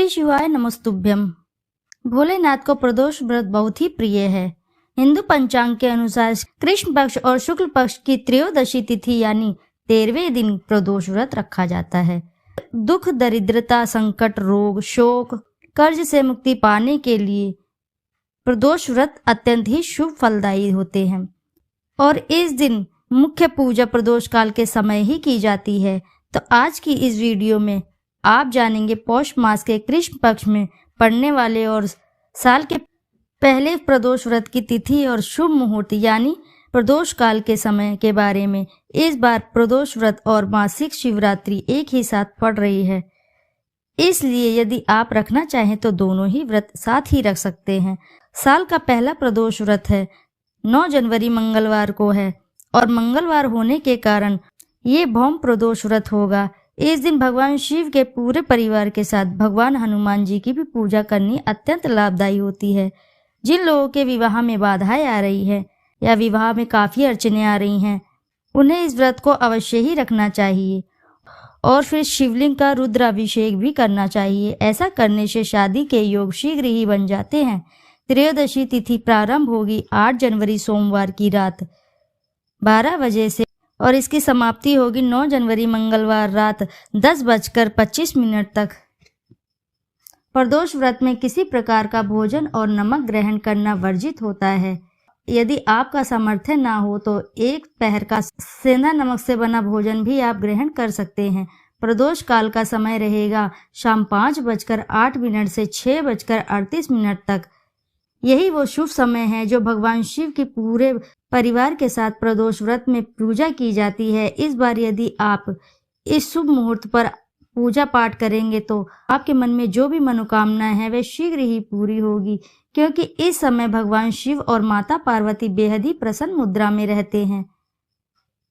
श्री शिवाय नमस्तुभ्यम। भोलेनाथ को प्रदोष व्रत बहुत ही प्रिय है। हिंदू पंचांग के अनुसार कृष्ण पक्ष और शुक्ल पक्ष की त्रयोदशी तिथि यानी 13वें दिन प्रदोष व्रत रखा जाता है। दुख, दरिद्रता, संकट, रोग, शोक, कर्ज से मुक्ति पाने के लिए प्रदोष व्रत अत्यंत ही शुभ फलदायी होते हैं और इस दिन मुख्य पूजा प्रदोष काल के समय ही की जाती है। तो आज की इस वीडियो में आप जानेंगे पौष मास के कृष्ण पक्ष में पड़ने वाले और साल के पहले प्रदोष व्रत की तिथि और शुभ मुहूर्त यानी प्रदोष काल के समय के बारे में। इस बार प्रदोष व्रत और मासिक शिवरात्रि एक ही साथ पड़ रही है, इसलिए यदि आप रखना चाहें तो दोनों ही व्रत साथ ही रख सकते हैं। साल का पहला प्रदोष व्रत है 9 जनवरी मंगलवार को है और मंगलवार होने के कारण ये भौम प्रदोष व्रत होगा। इस दिन भगवान शिव के पूरे परिवार के साथ भगवान हनुमान जी की भी पूजा करनी अत्यंत लाभदायी होती है। जिन लोगों के विवाह में बाधाएं आ रही है या विवाह में काफ़ी अड़चनें आ रही हैं, उन्हें इस व्रत को अवश्य ही रखना चाहिए और फिर शिवलिंग का रुद्राभिषेक भी करना चाहिए। ऐसा करने से शादी के योग शीघ्र ही बन जाते हैं। त्रयोदशी तिथि प्रारंभ होगी 8 जनवरी सोमवार की रात 12 बजे से और इसकी समाप्ति होगी 9 जनवरी मंगलवार रात 10:25 तक। प्रदोष व्रत में किसी प्रकार का भोजन और नमक ग्रहण करना वर्जित होता है। यदि आपका सामर्थ्य ना हो तो एक पहर का सेंधा नमक से बना भोजन भी आप ग्रहण कर सकते हैं। प्रदोष काल का समय रहेगा शाम 5:08 से 6:38 तक। यही वो शुभ समय है जो भगवान शिव की पूरे परिवार के साथ प्रदोष व्रत में पूजा की जाती है। इस बार यदि आप इस शुभ मुहूर्त पर पूजा पाठ करेंगे तो आपके मन में जो भी मनोकामना है वह शीघ्र ही पूरी होगी, क्योंकि इस समय भगवान शिव और माता पार्वती बेहद ही प्रसन्न मुद्रा में रहते हैं।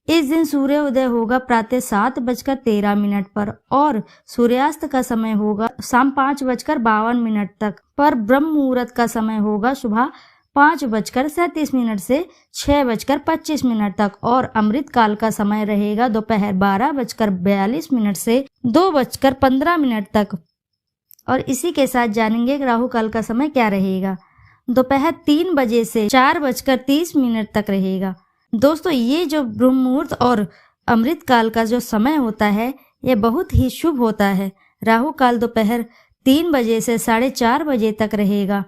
इस दिन सूर्योदय होगा प्रातः 7:13 पर और सूर्यास्त का समय होगा शाम 5:52 तक। पर ब्रह्म मुहूर्त का समय होगा सुबह 5:37 से 6:25 तक और अमृत काल का समय रहेगा दोपहर 12:42 से 2:15 तक। और इसी के साथ जानेंगे राहु काल का समय क्या रहेगा। दोपहर 3 बजे से 4:30 तक रहेगा। दोस्तों, ये जो ब्रह्म मुहूर्त और अमृत काल का जो समय होता है ये बहुत ही शुभ होता है। राहु काल दोपहर 3 बजे से 4:30 बजे तक रहेगा।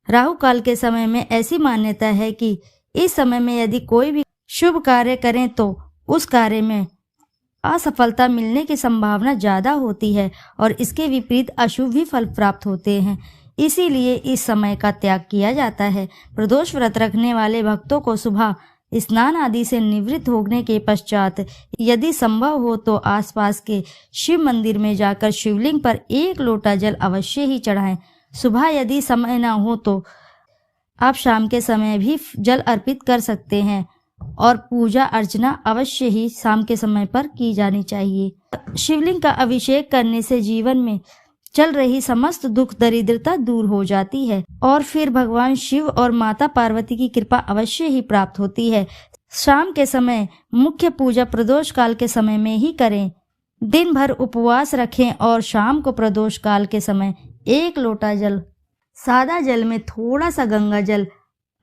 राहु काल के समय में ऐसी मान्यता है कि इस समय में यदि कोई भी शुभ कार्य करें तो उस कार्य में असफलता मिलने की संभावना ज़्यादा होती है और इसके विपरीत अशुभ भी फल प्राप्त होते हैं। इसीलिए इस समय का त्याग किया जाता है। प्रदोष व्रत रखने वाले भक्तों को सुबह स्नान आदि से निवृत्त होने के पश्चात यदि संभव हो तो आसपास के शिव मंदिर में जाकर शिवलिंग पर 1 लोटा जल अवश्य ही चढ़ाएं। सुबह यदि समय न हो तो आप शाम के समय भी जल अर्पित कर सकते हैं और पूजा अर्चना अवश्य ही शाम के समय पर की जानी चाहिए। शिवलिंग का अभिषेक करने से जीवन में चल रही समस्त दुख दरिद्रता दूर हो जाती है और फिर भगवान शिव और माता पार्वती की कृपा अवश्य ही प्राप्त होती है। शाम के समय मुख्य पूजा प्रदोष काल के समय में ही करें। दिन भर उपवास रखें और शाम को प्रदोष काल के समय 1 लोटा जल सादा जल में थोड़ा सा गंगा जल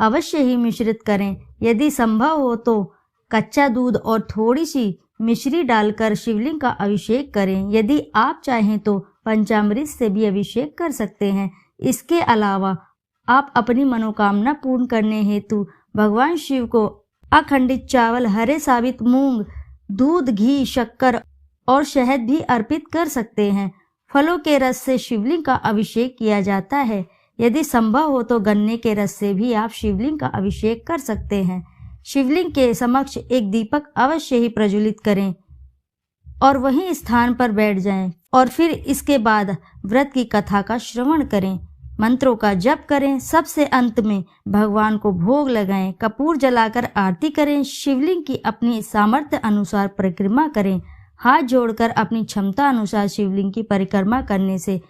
अवश्य ही मिश्रित करें। यदि संभव हो तो कच्चा दूध और थोड़ी सी मिश्री डालकर शिवलिंग का अभिषेक करें। यदि आप चाहें तो पंचामृत से भी अभिषेक कर सकते हैं। इसके अलावा आप अपनी मनोकामना पूर्ण करने हेतु भगवान शिव को अखंडित चावल, हरे साबित मूंग, दूध, घी, शक्कर और शहद भी अर्पित कर सकते हैं। फलों के रस से शिवलिंग का अभिषेक किया जाता है। यदि संभव हो तो गन्ने के रस से भी आप शिवलिंग का अभिषेक कर सकते हैं। शिवलिंग के समक्ष एक दीपक अवश्य ही प्रज्वलित करें और वहीं स्थान पर बैठ जाएं और फिर इसके बाद व्रत की कथा का श्रवण करें, मंत्रों का जप करें। सबसे अंत में भगवान को भोग लगाएं, कपूर जलाकर आरती करें, शिवलिंग की अपनी सामर्थ्य अनुसार परिक्रमा करें। हाथ जोड़कर अपनी क्षमता अनुसार शिवलिंग की परिक्रमा करने से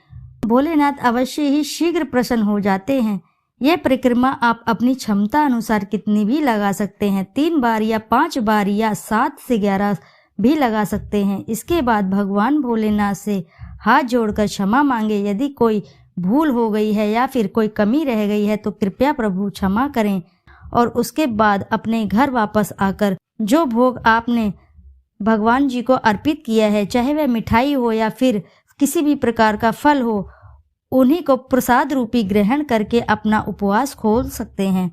भोलेनाथ अवश्य ही शीघ्र प्रसन्न हो जाते हैं। यह परिक्रमा आप अपनी क्षमता अनुसार कितनी भी लगा सकते हैं। 3 बार या 5 बार या 7 से 11 भी लगा सकते हैं। इसके बाद भगवान भोलेनाथ से हाथ जोड़कर क्षमा मांगे। यदि कोई भूल हो गई है या फिर कोई कमी रह गई है तो कृपया प्रभु क्षमा करें, और उसके बाद अपने घर वापस आकर जो भोग आपने भगवान जी को अर्पित किया है, चाहे वह मिठाई हो या फिर किसी भी प्रकार का फल हो, उन्हीं को प्रसाद रूपी ग्रहण करके अपना उपवास खोल सकते हैं,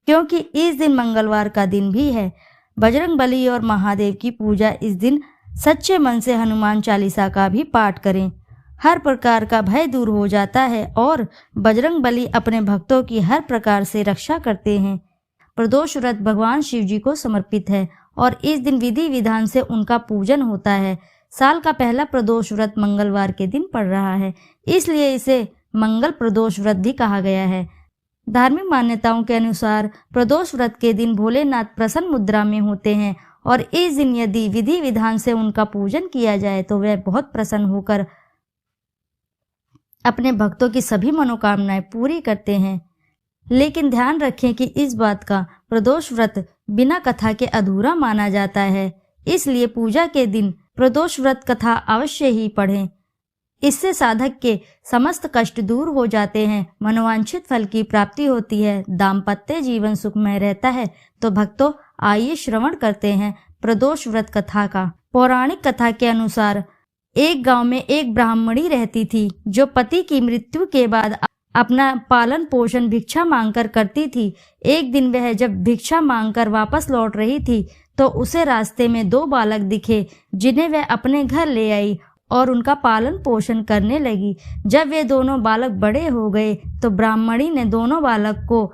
क्योंकि इस दिन मंगलवार का दिन भी है। बजरंगबली और महादेव की पूजा इस दिन सच्चे मन से हनुमान चालीसा का भी पाठ करें। हर प्रकार का भय दूर हो जाता है और बजरंगबली अपने भक्तों की हर प्रकार से रक्षा करते हैं। प्रदोष व्रत भगवान शिव जी को समर्पित है और इस दिन विधि विधान से उनका पूजन होता है। साल का पहला प्रदोष व्रत मंगलवार के दिन पड़ रहा है, इसलिए इसे मंगल प्रदोष व्रत भी कहा गया है। धार्मिक मान्यताओं के अनुसार प्रदोष व्रत के दिन भोलेनाथ प्रसन्न मुद्रा में होते हैं और इस दिन यदि विधि विधान से उनका पूजन किया जाए तो वह बहुत प्रसन्न होकर अपने भक्तों की सभी मनोकामनाएं पूरी करते हैं। लेकिन ध्यान रखें कि इस बात का प्रदोष व्रत बिना कथा के अधूरा माना जाता है, इसलिए पूजा के दिन प्रदोष व्रत कथा अवश्य ही पढ़ें। इससे साधक के समस्त कष्ट दूर हो जाते हैं, मनोवांछित फल की प्राप्ति होती है, दाम्पत्य जीवन सुखमय रहता है। तो भक्तों, आइए श्रवण करते हैं प्रदोष व्रत कथा का। पौराणिक कथा के अनुसार एक गांव में एक ब्राह्मणी रहती थी जो पति की मृत्यु के बाद अपना पालन पोषण भिक्षा मांगकर करती थी। एक दिन वह जब भिक्षा मांगकर वापस लौट रही थी तो उसे रास्ते में 2 बालक दिखे, जिन्हें वह अपने घर ले आई और उनका पालन पोषण करने लगी। जब वे दोनों बालक बड़े हो गए तो ब्राह्मणी ने दोनों बालक को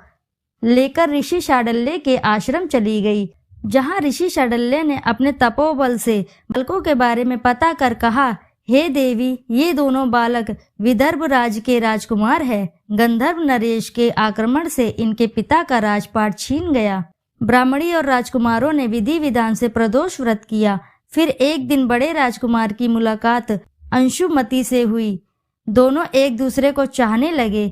लेकर ऋषि शांडिल्य के आश्रम चली गई, जहां ऋषि शांडिल्य ने अपने तपोबल से बालकों के बारे में पता कर कहा, हे देवी, ये दोनों बालक विदर्भ राज के राजकुमार हैं। गंधर्व नरेश के आक्रमण से इनके पिता का राजपाट छीन गया। ब्राह्मणी और राजकुमारों ने विधि विधान से प्रदोष व्रत किया। फिर एक दिन बड़े राजकुमार की मुलाकात अंशुमति से हुई। दोनों एक दूसरे को चाहने लगे।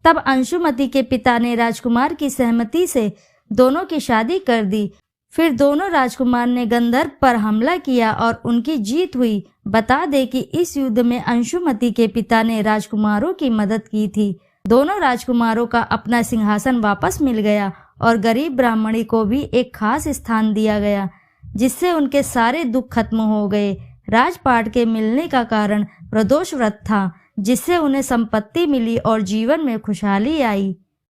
तब अंशुमति के पिता ने राजकुमार की सहमति से दोनों की शादी कर दी। फिर दोनों राजकुमार ने गंधर्व पर हमला किया और उनकी जीत हुई। बता दे कि इस युद्ध में अंशुमति के पिता ने राजकुमारों की मदद की थी। दोनों राजकुमारों का अपना सिंहासन वापस मिल गया और गरीब ब्राह्मणी को भी एक खास स्थान दिया गया, जिससे उनके सारे दुख खत्म हो गए। राजपाट के मिलने का कारण प्रदोष व्रत था, जिससे उन्हें संपत्ति मिली और जीवन में खुशहाली आई।